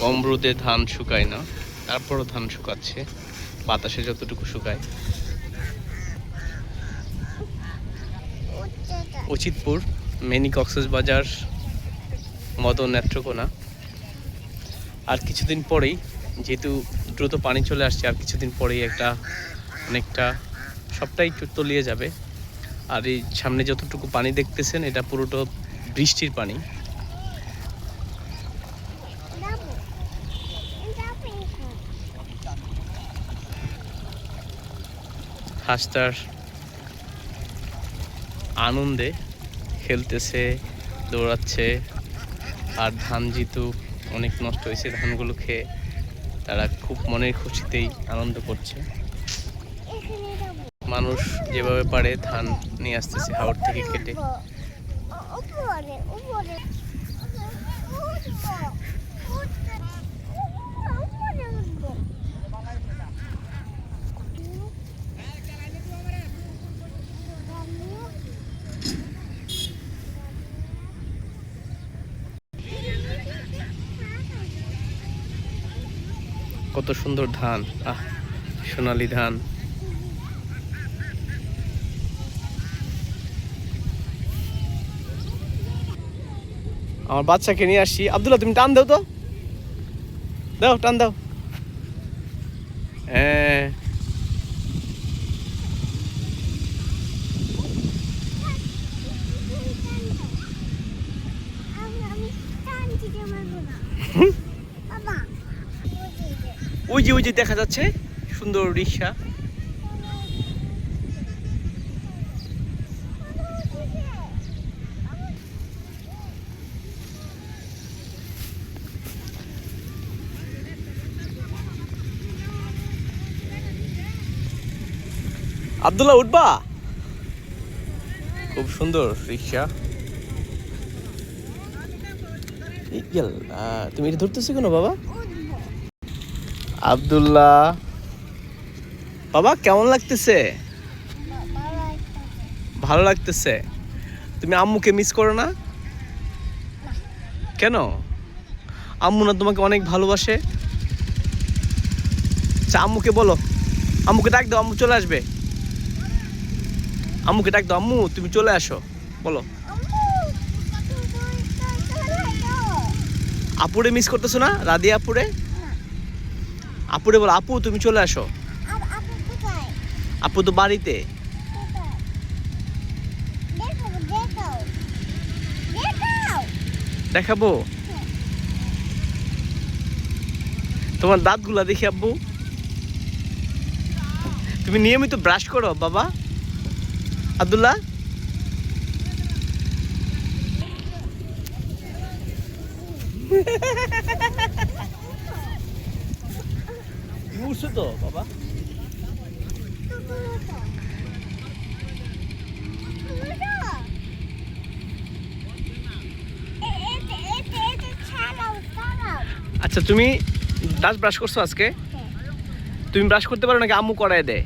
অমরুদে ধান শুকায় না, তারপরও ধান শুকাচ্ছে বাতাসে যতটুকু শুকায়। উচিতপুর, মিনি কক্সবাজার, মদন নেত্রকোনা। আর কিছুদিন পরেই, যেহেতু দ্রুত পানি চলে আসছে, আর কিছুদিন পরেই অনেকটা সবটাই তলিয়ে যাবে। আর এই সামনে যতটুকু পানি দেখতেছেন এটা পুরোটা বৃষ্টির পানি। হাঁসটার আনন্দে খেলতেছে, দৌড়াচ্ছে। আর ধান যেহেতু অনেক নষ্ট হয়েছে, ধানগুলো খেয়ে তারা খুব মনের খুশিতেই আনন্দ করছে। মানুষ যেভাবে পারে ধান নিয়ে আসতেছে হাওড় থেকে কেটে। কত সুন্দর ধান, সোনালী ধান। আমার বাচ্চাকে নিয়ে আসছি। আব্দুল্লাহ, তুমি টান দাও তো, দাও, টান দাও। হ্যাঁ, ওই যে দেখা যাচ্ছে সুন্দর রিক্সা। আব্দুল্লাহ, উঠবা? খুব সুন্দর রিক্সা। তুমি এটা ধরতেছো কেন বাবা? আব্দুল্লাহ, বাবা কেমন লাগতেছে? ভালো লাগতেছে। তুমি আম্মুকে মিস করো না? কেন? আম্মু না তোমাকে অনেক ভালোবাসে। আচ্ছা, আম্মুকে বলো, আম্মুকে ডাক দাও, আম্মু চলে আসবে। আম্মুকে ডাক দাও, আম্মু তুমি চলে আসো, বলো। আপুরে মিস করতেছো না? রাধিয়া আপুরে, আপুরে বলো, আপু তুমি চলে আসো। আপু তো বাড়িতে। দেখাবো? তোমার দাঁতগুলা দেখি আব্বু। তুমি নিয়মিত ব্রাশ করো বাবা? আব্দুল্লাহ, উঠছো তো বাবা? আচ্ছা, তুমি দাঁত ব্রাশ করছো আজকে? তুমি ব্রাশ করতে পারো নাকি আম্মু করায় দেয়?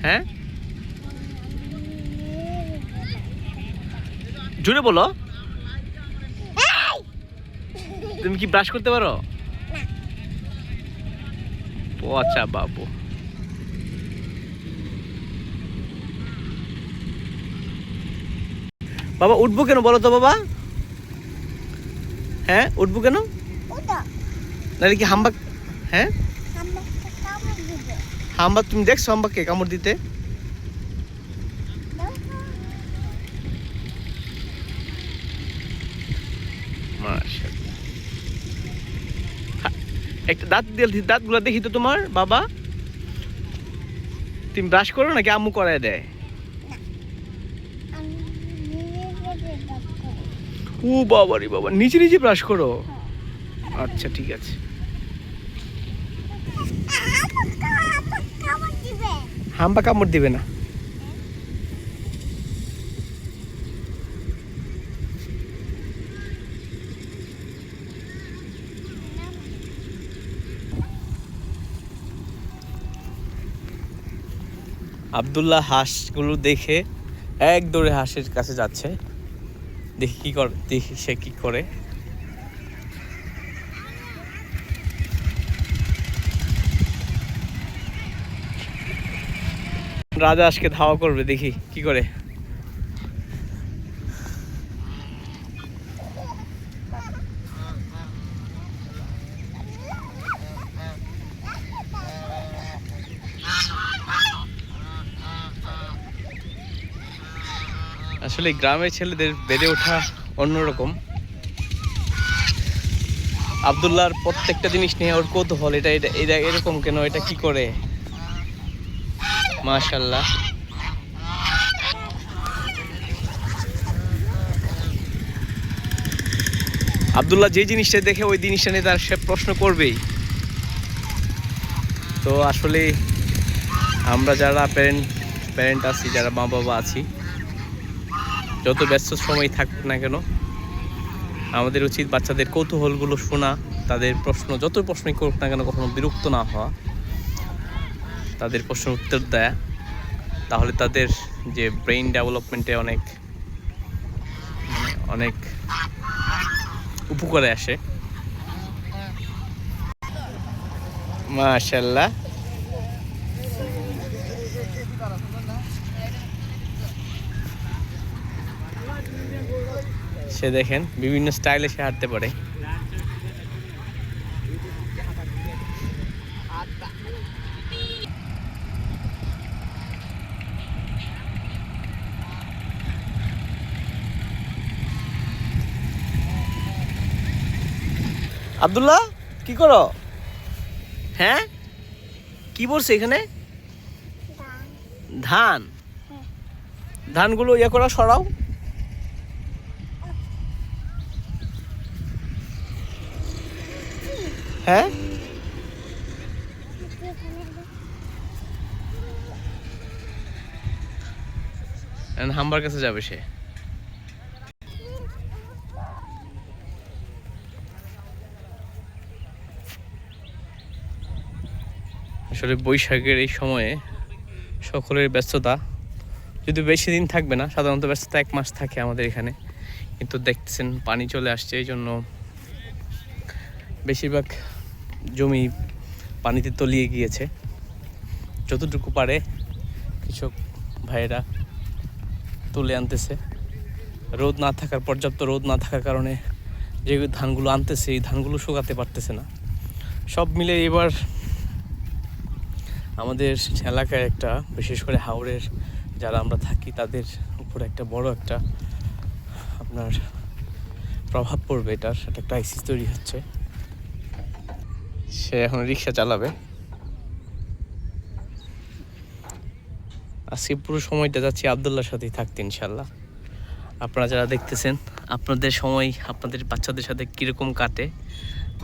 হ্যাঁ, জোরে বলো। তুমি কি ব্রাশ করতে পারো? ও আচ্ছা বাবু। বাবা উঠবো কেন বলো তো বাবা? হ্যাঁ, উঠবো কেন? নাহলে কি হাম্বা? হ্যাঁ, হাম্বা তুমি দেখছো হাম্বাকে কামড় দিতে? একটা দাঁতগুলো দেখি তো তোমার বাবা। তুমি ব্রাশ করো নাকি আম্মু করায় দেয়? ও বাবা রে বাবা, নিজে নিজে ব্রাশ করো? আচ্ছা ঠিক আছে। হাম্বা কামড় দিবে না। আব্দুল্লাহ হাঁসগুলো দেখে এক দৌড়ে হাঁসের কাছে যাচ্ছে। দেখি সে কি করে। রাজা আজকে ধাওয়া করবে, দেখি কি করে। আসলে গ্রামের ছেলেদের বেড়ে ওঠা অন্যরকম। আব্দুল্লাহর প্রত্যেকটা জিনিস নিয়ে ওর কৌতূহল, এটা এটা এটা এরকম কেন, এটা কি করে। মাশাআল্লাহ। আব্দুল্লাহ যে জিনিসটা দেখে ওই জিনিসটা নিয়ে তার সে প্রশ্ন করবেই। তো আসলে আমরা যারা প্যারেন্ট আছি, যারা মা বাবা আছি, যত ব্যস্ত সময় থাকুক না কেন, আমাদের উচিত বাচ্চাদের কৌতূহলগুলো শোনা, তাদের প্রশ্ন যত প্রশ্নই করুক না কেন কখনো বিরক্ত না হওয়া, তাদের প্রশ্নের উত্তর দেয়া। তাহলে তাদের যে ব্রেইন ডেভেলপমেন্টে অনেক উপকারে আসে। মাশাআল্লাহ। সে দেখেন বিভিন্ন স্টাইলে সে হাঁটতে পারে। আব্দুল্লাহ কি করো? হ্যাঁ, কি বলছে এখানে? ধান। ধানগুলো ইয়ে করা, সরাও। হ্যাঁ, হাম্বার কাছে যাবে সে। আসলে বৈশাখের এই সময়ে সকলের ব্যস্ততা, যদি বেশি দিন থাকবে না, সাধারণত ব্যস্ততা 1 মাস থাকে আমাদের এখানে, কিন্তু দেখতেছেন পানি চলে আসছে, এই জন্য বেশিরভাগ জমি পানিতে তলিয়ে গিয়েছে। যতটুকু পারে কৃষক ভাইয়েরা তুলে আনতেছে। পর্যাপ্ত রোদ না থাকার কারণে যে ধানগুলো আনতেছে, এই ধানগুলো শুকাতে পারতেছে না। সব মিলে এবার আমাদের এলাকায় একটা, বিশেষ করে হাওড়ের যারা আমরা থাকি, তাদের উপর একটা বড় একটা আপনার প্রভাব পড়বে। এটার একটা ক্রাইসিস তৈরি হচ্ছে। সে এখন রিক্সা চালাবে। আজকে পুরো সময়টা যাচ্ছি আব্দুল্লাহর সাথেই থাকতে ইনশাল্লাহ। আপনারা যারা দেখতেছেন, আপনাদের সময় আপনাদের বাচ্চাদের সাথে কীরকম কাটে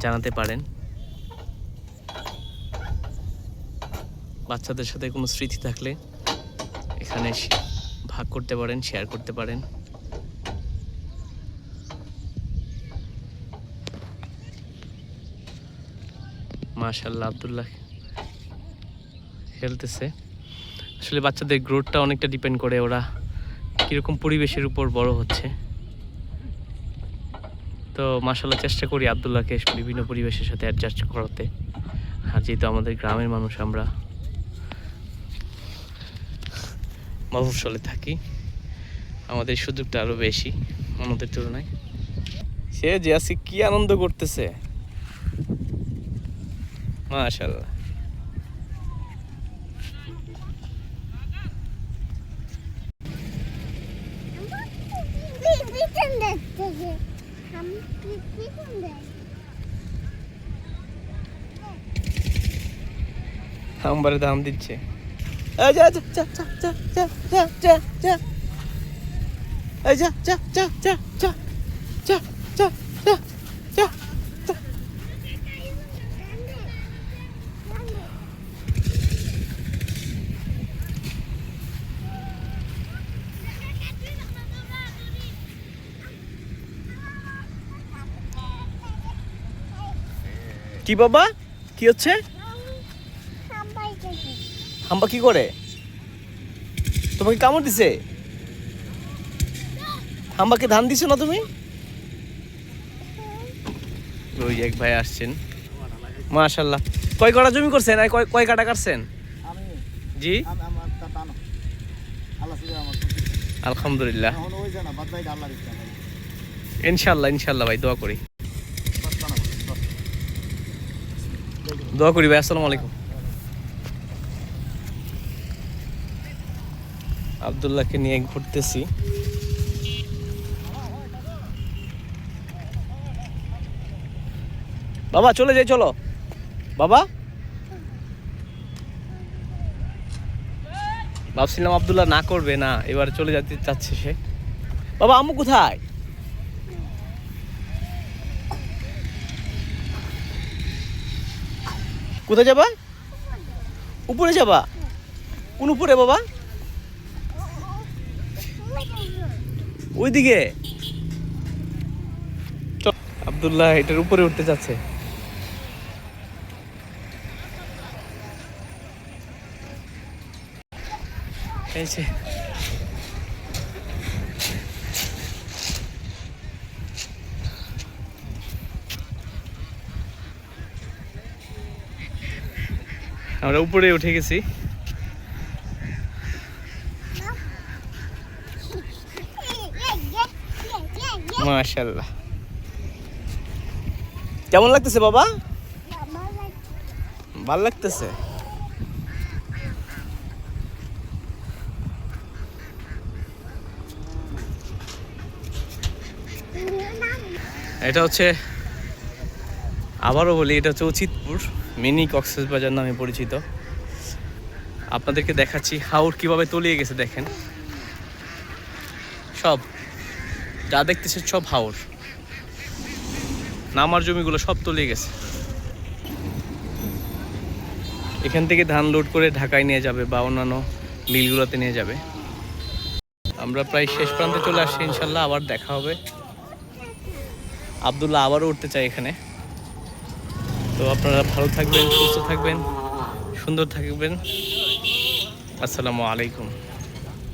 জানাতে পারেন। বাচ্চাদের সাথে কোনো স্মৃতি থাকলে এখানে ভাগ করতে পারেন, শেয়ার করতে পারেন। মাশাআল্লাহ, আব্দুল্লাহ খেলতেছে। আসলে বাচ্চাদের গ্রোথটা অনেকটা ডিপেন্ড করে ওরা কীরকম পরিবেশের উপর বড় হচ্ছে। তো মাশাআল্লাহ চেষ্টা করি আব্দুল্লাহকে বিভিন্ন পরিবেশের সাথে অ্যাডজাস্ট করাতে। আর যেহেতু আমাদের গ্রামের মানুষ, আমরা মফস্বলে থাকি, আমাদের সুযোগটা আরও বেশি অন্যদের তুলনায়। সে যে আজকে কি আনন্দ করতেছে, মাশাআল্লাহ। হাম্বারে দাম দিচ্ছে। যা যা যা যা যা যা যা যা যা যা যা যা যা যা যা যা যা। কি বাবা, কি হচ্ছে? হাম্বা কি করে? তোমাকে কামড় দিছে? হাম্বাকে ধান দিছো না তুমি? ওই এক ভাই আসছেন। মাশাআল্লাহ। কয় কাঠা জমি করছেন আর কয় কাঠা কাটছেন? জি, আলহামদুলিল্লাহ, ইনশাল্লাহ ইনশাল্লাহ ভাই, দোয়া করি দোয়া করি ভাই। আসসালামু আলাইকুম। আব্দুল্লাহকে নিয়ে ঘুরতেছি। বাবা চলে যাই, চলো বাবা। ভাবছিলাম আব্দুল্লাহ না করবে না, এবার চলে যেতে চাচ্ছে সে। বাবা আম্মু কোথায়? কোথায় যাবা? উপরে যাবা? কোন উপরে বাবা? ওইদিকে। আব্দুল্লাহ এটার উপরে উঠতে যাচ্ছে। এই যে আমরা উপরে উঠে গেছি। মাশাআল্লাহ, কেমন লাগতেছে বাবা? ভালো লাগতেছে। এটা হচ্ছে, আবারও বলি, এটা হচ্ছে উচিতপুর মিনি কক্সবাজার নামে পরিচিত। আপনাদেরকে দেখাচ্ছি হাওর কিভাবে তলিয়ে গেছে। দেখেন, সব যা দেখতেছে সব হাওর, নামার জমিগুলো সব তলিয়ে গেছে। এখান থেকে ধান লোড করে ঢাকায় নিয়ে যাবে বা অন্যান্য মিলগুলোতে নিয়ে যাবে। আমরা প্রায় শেষ প্রান্তে চলে আসছি, ইনশাল্লাহ আবার দেখা হবে। আব্দুল্লাহ আবারও উঠতে চাই এখানে। তো আপনারা ভালো থাকবেন, সুস্থ থাকবেন, সুন্দর থাকবেন। আসসালামু আলাইকুম।